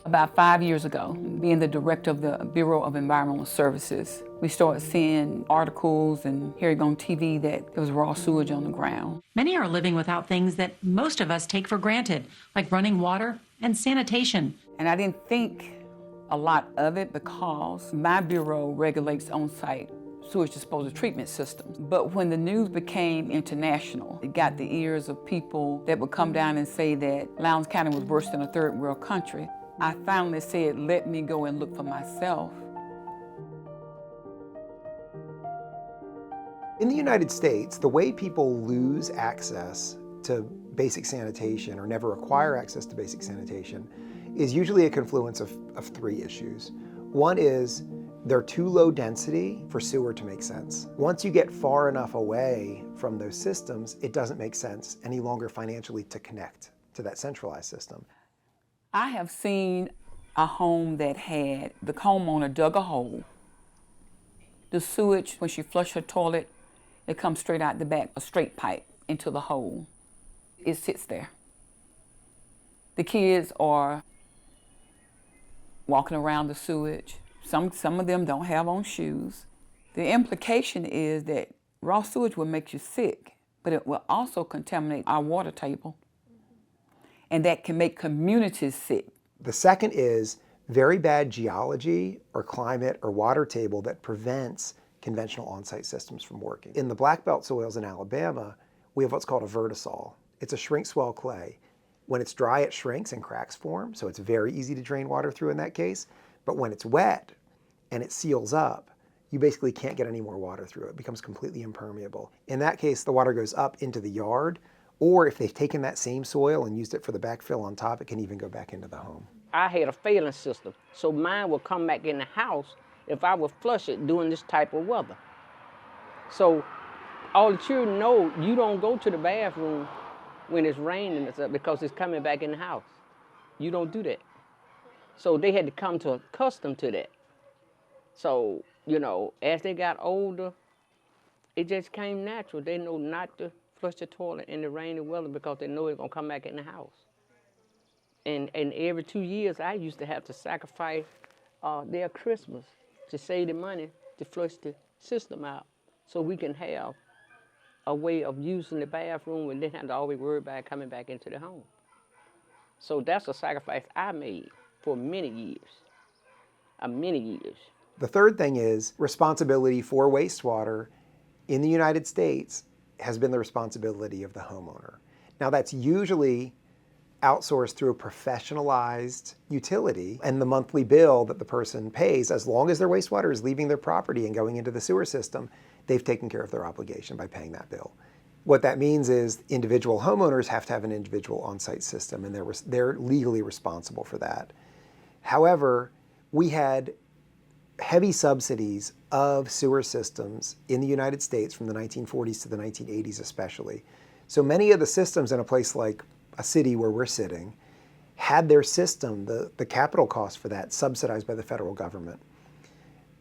About 5 years ago, being the director of the Bureau of Environmental Services, we started seeing articles and hearing on TV that there was raw sewage on the ground. Many are living without things that most of us take for granted, like running water and sanitation. And I didn't think a lot of it because my bureau regulates on-site sewage disposal treatment systems. But when the news became international, it got the ears of people that would come down and say that Lowndes County was worse than a third world country. I finally said, let me go and look for myself. In the United States, the way people lose access to basic sanitation or never acquire access to basic sanitation is usually a confluence of three issues. One is they're too low density for sewer to make sense. Once you get far enough away from those systems, it doesn't make sense any longer financially to connect to that centralized system. I have seen a home that had, the homeowner dug a hole. The sewage, when she flushed her toilet, it comes straight out the back, a straight pipe into the hole. It sits there. The kids are walking around the sewage. Some of them don't have on shoes. The implication is that raw sewage will make you sick, but it will also contaminate our water table. And that can make communities sick. The second is very bad geology or climate or water table that prevents conventional on-site systems from working. In the black belt soils in Alabama, we have what's called a vertisol. It's a shrink swell clay. When it's dry, it shrinks and cracks form, so it's very easy to drain water through in that case. But when it's wet and it seals up, you basically can't get any more water through it. It becomes completely impermeable. In that case, the water goes up into the yard, or if they've taken that same soil and used it for the backfill on top, it can even go back into the home. I had a failing system, so mine would come back in the house if I would flush it during this type of weather. So all the children know you don't go to the bathroom when it's raining and stuff because it's coming back in the house. You don't do that. So they had to come to accustomed to that. So, you know, as they got older, it just came natural. They know not to flush the toilet in the rainy weather because they know it's gonna come back in the house. And every 2 years, I used to have to sacrifice their Christmas to save the money to flush the system out so we can have a way of using the bathroom and then have to always worry about coming back into the home. So that's a sacrifice I made for many years. The third thing is responsibility for wastewater in the United States has been the responsibility of the homeowner. Now that's usually outsourced through a professionalized utility, and the monthly bill that the person pays, as long as their wastewater is leaving their property and going into the sewer system, they've taken care of their obligation by paying that bill. What that means is individual homeowners have to have an individual on-site system, and they're legally responsible for that. However, we had heavy subsidies of sewer systems in the United States from the 1940s to the 1980s especially. So many of the systems in a place like a city where we're sitting had their system, the capital cost for that, subsidized by the federal government.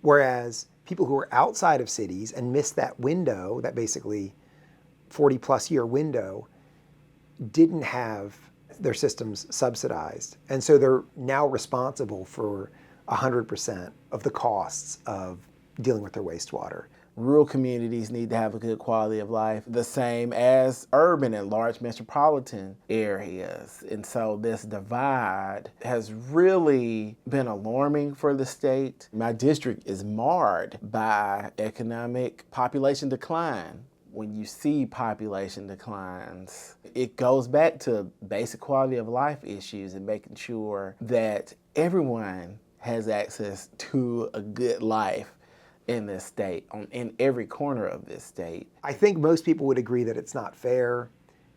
Whereas people who were outside of cities and missed that window, that basically 40-plus year window, didn't have their systems subsidized. And so they're now responsible for 100% of the costs of dealing with their wastewater. Rural communities need to have a good quality of life, the same as urban and large metropolitan areas. And so this divide has really been alarming for the state. My district is marred by economic population decline. When you see population declines, it goes back to basic quality of life issues and making sure that everyone has access to a good life in this state, in every corner of this state. I think most people would agree that it's not fair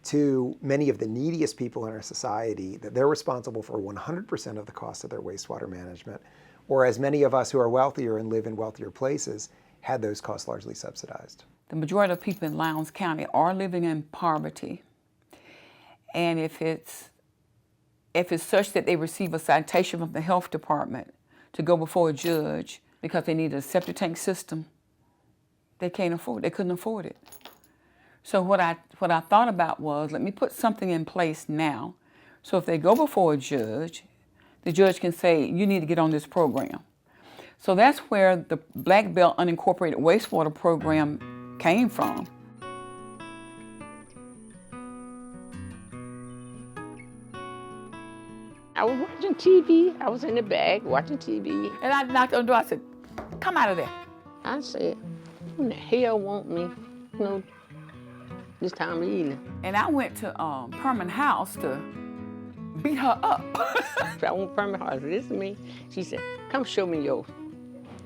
to many of the neediest people in our society that they're responsible for 100% of the cost of their wastewater management, whereas many of us who are wealthier and live in wealthier places had those costs largely subsidized. The majority of people in Lowndes County are living in poverty. And if it's such that they receive a citation from the health department to go before a judge because they need a septic tank system, they can't afford it. They couldn't afford it. So what I thought about was, let me put something in place now So if they go before a judge, the judge can say, you need to get on this program. So that's where the Black Belt Unincorporated Wastewater Program came from. I was watching TV. I was in the back watching TV. And I knocked on the door, I said, come out of there. I said, who in the hell want me, this time of evening? And I went to Perman house to beat her up. I want Perman Hardy. This is me. She said, come show me your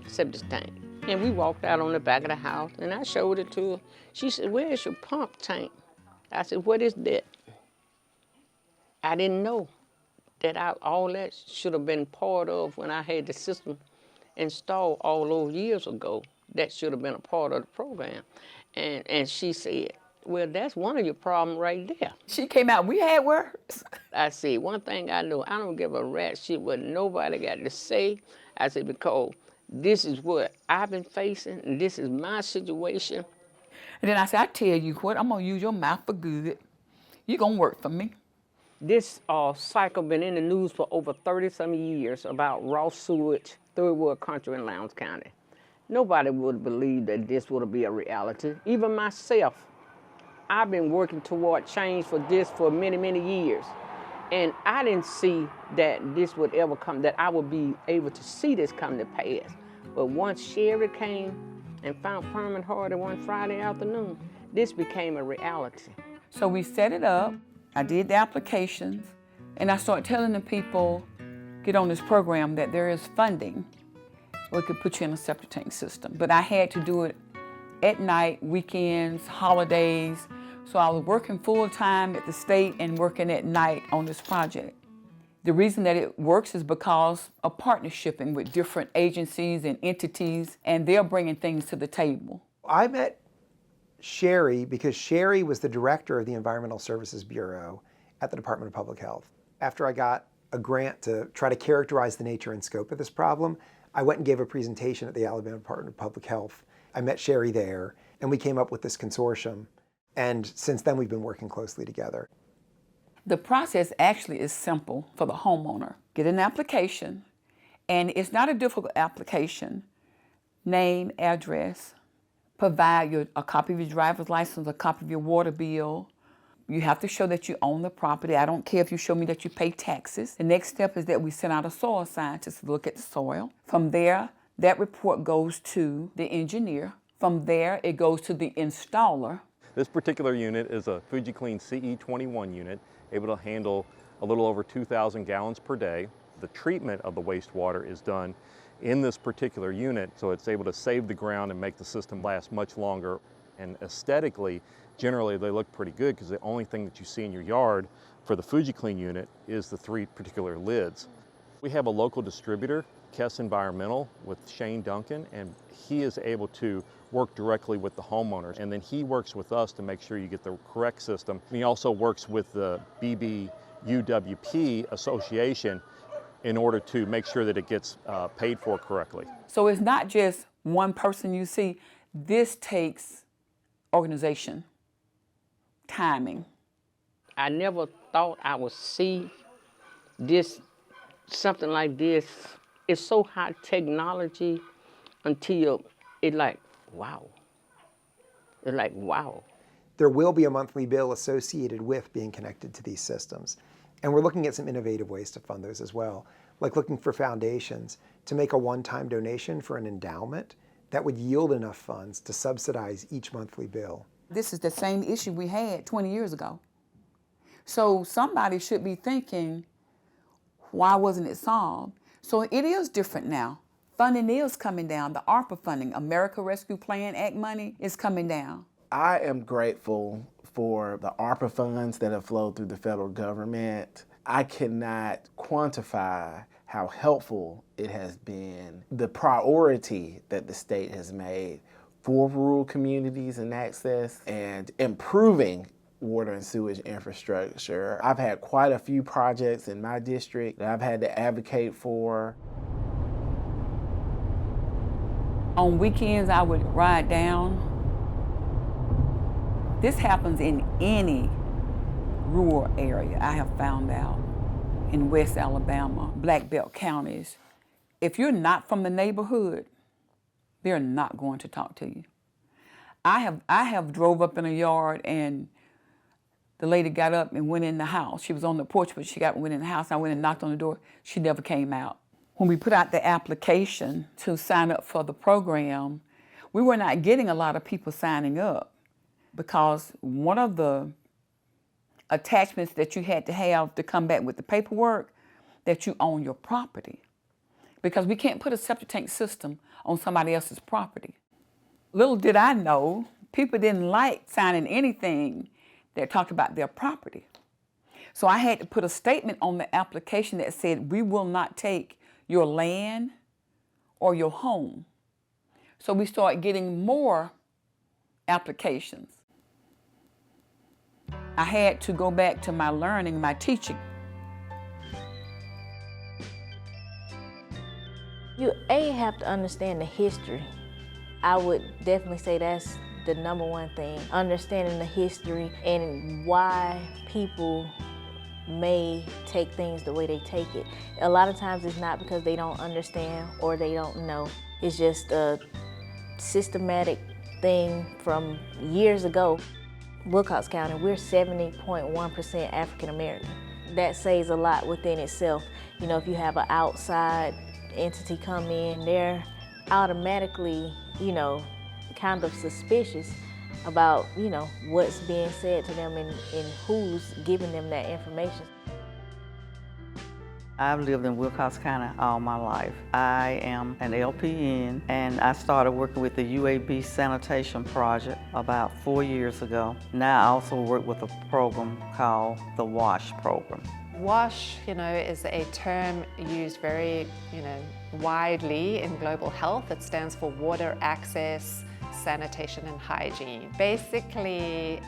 septic tank. And we walked out on the back of the house, and I showed it to her. She said, where's your pump tank? I said, what is that? I didn't know that all that should have been part of when I had the system installed all those years ago. That should have been a part of the program. And she said, well, that's one of your problems right there. She came out, we had words. I said, one thing I know, I don't give a rat shit what nobody got to say. I said, because this is what I've been facing, and this is my situation. And then I said, I tell you what, I'm gonna use your mouth for good. You're gonna work for me. This cycle been in the news for over 30-some years about raw sewage, third world country in Lowndes County. Nobody would believe that this would be a reality. Even myself, I've been working toward change for this for many, many years. And I didn't see that this would ever come, that I would be able to see this come to pass. But once Sherry came and found Perman Hardy one Friday afternoon, this became a reality. So we set it up, I did the applications, and I started telling the people, get on this program, that there is funding. We could put you in a septic tank system. But I had to do it at night, weekends, holidays. So I was working full time at the state and working at night on this project. The reason that it works is because of partnershiping with different agencies and entities, and they're bringing things to the table. I met Sherry because Sherry was the director of the Environmental Services Bureau at the Department of Public Health. After I got a grant to try to characterize the nature and scope of this problem, I went and gave a presentation at the Alabama Department of Public Health. I met Sherry there, and we came up with this consortium. And since then, we've been working closely together. The process actually is simple for the homeowner. Get an application, and it's not a difficult application. Name, address, provide a copy of your driver's license, a copy of your water bill. You have to show that you own the property. I don't care if you show me that you pay taxes. The next step is that we send out a soil scientist to look at the soil. From there, that report goes to the engineer. From there, it goes to the installer. This particular unit is a FujiClean CE21 unit, able to handle a little over 2,000 gallons per day. The treatment of the wastewater is done in this particular unit, so it's able to save the ground and make the system last much longer. And aesthetically, generally they look pretty good because the only thing that you see in your yard for the FujiClean unit is the 3 particular lids. We have a local distributor, Kess Environmental, with Shane Duncan, and he is able to work directly with the homeowners. And then he works with us to make sure you get the correct system. And he also works with the BBUWP Association in order to make sure that it gets paid for correctly. So it's not just one person you see. This takes organization, timing. I never thought I would see something like this. It's so high technology until it's like, wow. It's like, wow. There will be a monthly bill associated with being connected to these systems. And we're looking at some innovative ways to fund those as well, like looking for foundations to make a one-time donation for an endowment that would yield enough funds to subsidize each monthly bill. This is the same issue we had 20 years ago. So somebody should be thinking, why wasn't it solved? So it is different now. Funding is coming down. The ARPA funding, America Rescue Plan Act money, is coming down. I am grateful for the ARPA funds that have flowed through the federal government. I cannot quantify how helpful it has been. The priority that the state has made for rural communities and access and improving water and sewage infrastructure. I've had quite a few projects in my district that I've had to advocate for. On weekends, I would ride down. This happens in any rural area, I have found out. in West Alabama, Black Belt counties, if you're not from the neighborhood, they're not going to talk to you. I have drove up in a yard and the lady got up and went in the house. She was on the porch, but went in the house. I went and knocked on the door. She never came out. When we put out the application to sign up for the program, we were not getting a lot of people signing up because one of the attachments that you had to have to come back with the paperwork, that you own your property. Because we can't put a septic tank system on somebody else's property. Little did I know, people didn't like signing anything that talked about their property. So I had to put a statement on the application that said, we will not take your land or your home. So we started getting more applications. I had to go back to my learning, my teaching. You have to understand the history. I would definitely say that's the number one thing. Understanding the history and why people may take things the way they take it. A lot of times it's not because they don't understand or they don't know. It's just a systematic thing from years ago. Wilcox County, we're 70.1% African American. That says a lot within itself. You know, if you have an outside entity come in, they're automatically, you know, kind of suspicious about, you know, what's being said to them and who's giving them that information. I've lived in Wilcox County all my life. I am an LPN and I started working with the UAB sanitation project about 4 years ago. Now I also work with a program called the WASH program. WASH, is a term used very, widely in global health. It stands for water access, sanitation and hygiene. Basically,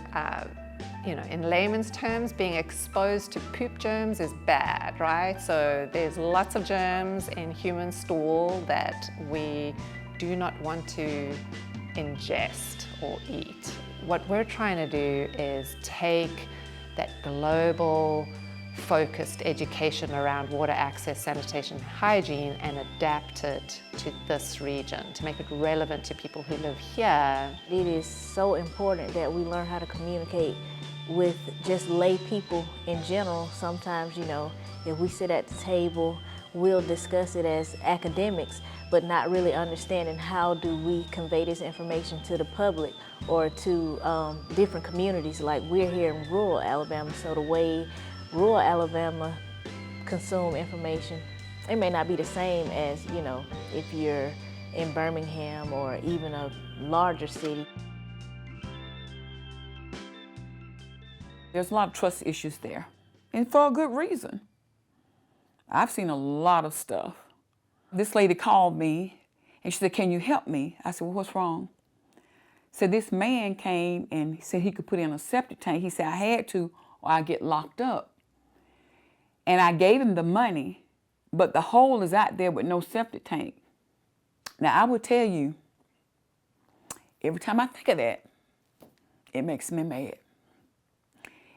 in layman's terms, being exposed to poop germs is bad, right? So there's lots of germs in human stool that we do not want to ingest or eat. What we're trying to do is take that global focused education around water access, sanitation, and hygiene and adapt it to this region, to make it relevant to people who live here. It is so important that we learn how to communicate with just lay people in general. Sometimes, if we sit at the table, we'll discuss it as academics, but not really understanding how do we convey this information to the public or to different communities. Like we're here in rural Alabama, so the way rural Alabama consume information, it may not be the same as, if you're in Birmingham or even a larger city. There's a lot of trust issues there, and for a good reason. I've seen a lot of stuff. This lady called me and she said, "Can you help me?" I said, "Well, what's wrong?" So this man came and he said he could put in a septic tank. He said, "I had to or I get locked up." And I gave him the money, but the hole is out there with no septic tank. Now, I will tell you, every time I think of that, it makes me mad.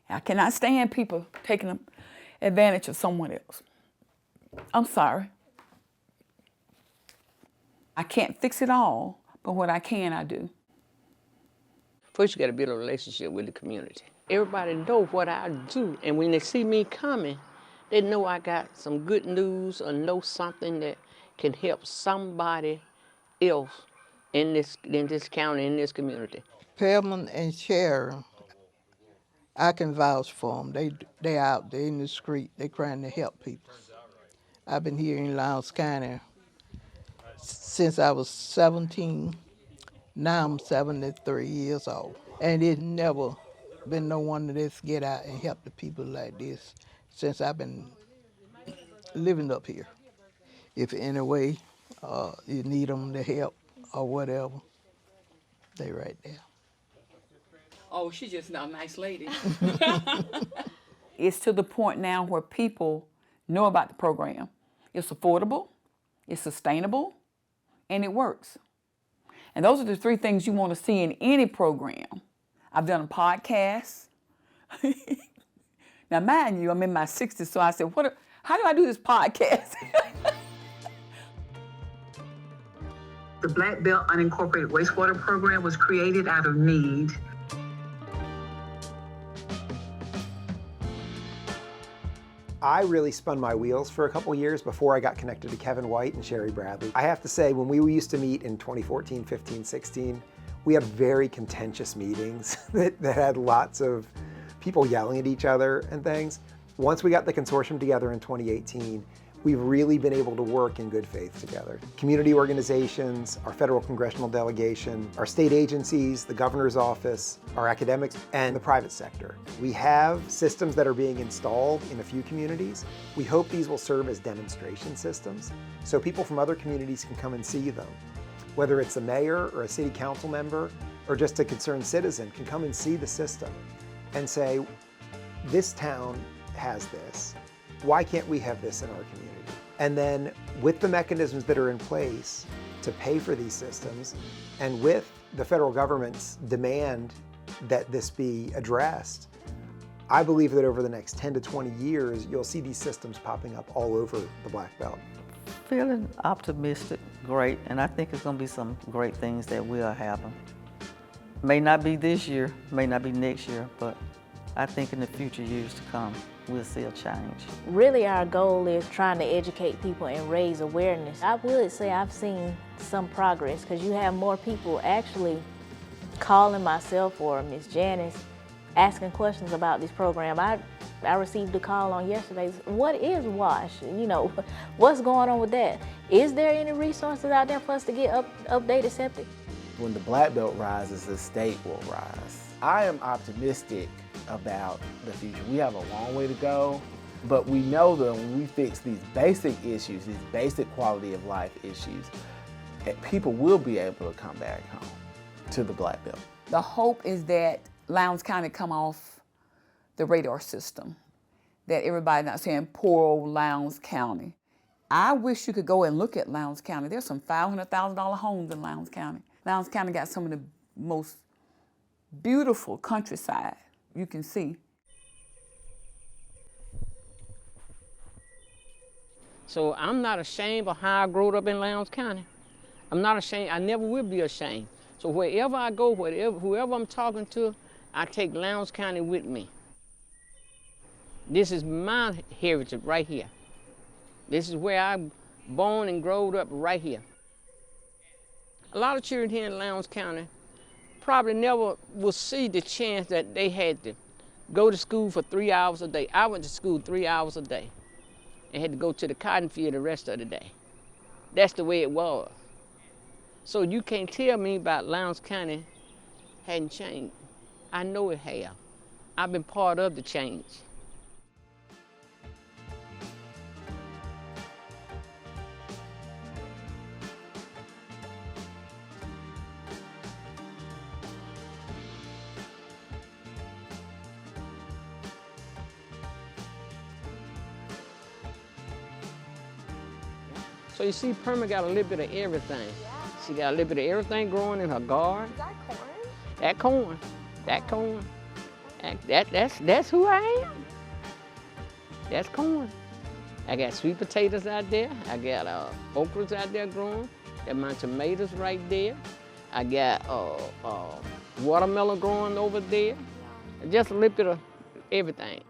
I cannot stand people taking advantage of someone else. I'm sorry. I can't fix it all, but what I can, I do. First, you got to build a relationship with the community. Everybody know what I do, and when they see me coming, they know I got some good news or know something that can help somebody else in this county, in this community. Perman and Sharon, I can vouch for them. They out there in the street. They trying to help people. I've been here in Lowndes County since I was 17. Now I'm 73 years old. And it's never been no one that's get out and help the people like this since I've been living up here. If in any way you need them to help or whatever, they right there. Oh, she's just not a nice lady. It's to the point now where people know about the program. It's affordable, it's sustainable, and it works. And those are the three things you want to see in any program. I've done a podcast. Now, mind you, I'm in my 60s, so I said, How do I do this podcast? The Black Belt Unincorporated Wastewater Program was created out of need. I really spun my wheels for a couple years before I got connected to Kevin White and Sherry Bradley. I have to say, when we used to meet in 2014, 15, 16, we had very contentious meetings that had lots of people yelling at each other and things. Once we got the consortium together in 2018, we've really been able to work in good faith together. Community organizations, our federal congressional delegation, our state agencies, the governor's office, our academics, and the private sector. We have systems that are being installed in a few communities. We hope these will serve as demonstration systems so people from other communities can come and see them. Whether it's a mayor or a city council member or just a concerned citizen can come and see the system and say, this town has this. Why can't we have this in our community? And then with the mechanisms that are in place to pay for these systems, and with the federal government's demand that this be addressed, I believe that over the next 10 to 20 years, you'll see these systems popping up all over the Black Belt. Feeling optimistic, great, and I think it's going to be some great things that will happen. May not be this year, may not be next year, but I think in the future years to come, we'll see a change. Really, our goal is trying to educate people and raise awareness. I would say I've seen some progress because you have more people actually calling myself or Miss Janice asking questions about this program. I received a call on yesterday. What is WASH? You know, what's going on with that? Is there any resources out there for us to get updated septic? When the Black Belt rises, the state will rise. I am optimistic about the future. We have a long way to go, but we know that when we fix these basic issues, these basic quality of life issues, people will be able to come back home to the Black Belt. The hope is that Lowndes County come off the radar system, that everybody not saying poor old Lowndes County. I wish you could go and look at Lowndes County. There's some $500,000 homes in Lowndes County. Lowndes County got some of the most beautiful countryside you can see. So I'm not ashamed of how I grew up in Lowndes County. I'm not ashamed. I never will be ashamed. So wherever I go, whoever I'm talking to, I take Lowndes County with me. This is my heritage right here. This is where I'm born and growed up right here. A lot of children here in Lowndes County probably never will see the chance that they had to go to school for 3 hours a day. I went to school 3 hours a day and had to go to the cotton field the rest of the day. That's the way it was. So you can't tell me about Lowndes County hadn't changed. I know it has. I've been part of the change. So you see, Perma got a little bit of everything. Yeah. She got a little bit of everything growing in her garden. Is that corn? That corn. That corn. That's who I am. That's corn. I got sweet potatoes out there. I got okras out there growing. Got my tomatoes right there. I got watermelon growing over there. Just a little bit of everything.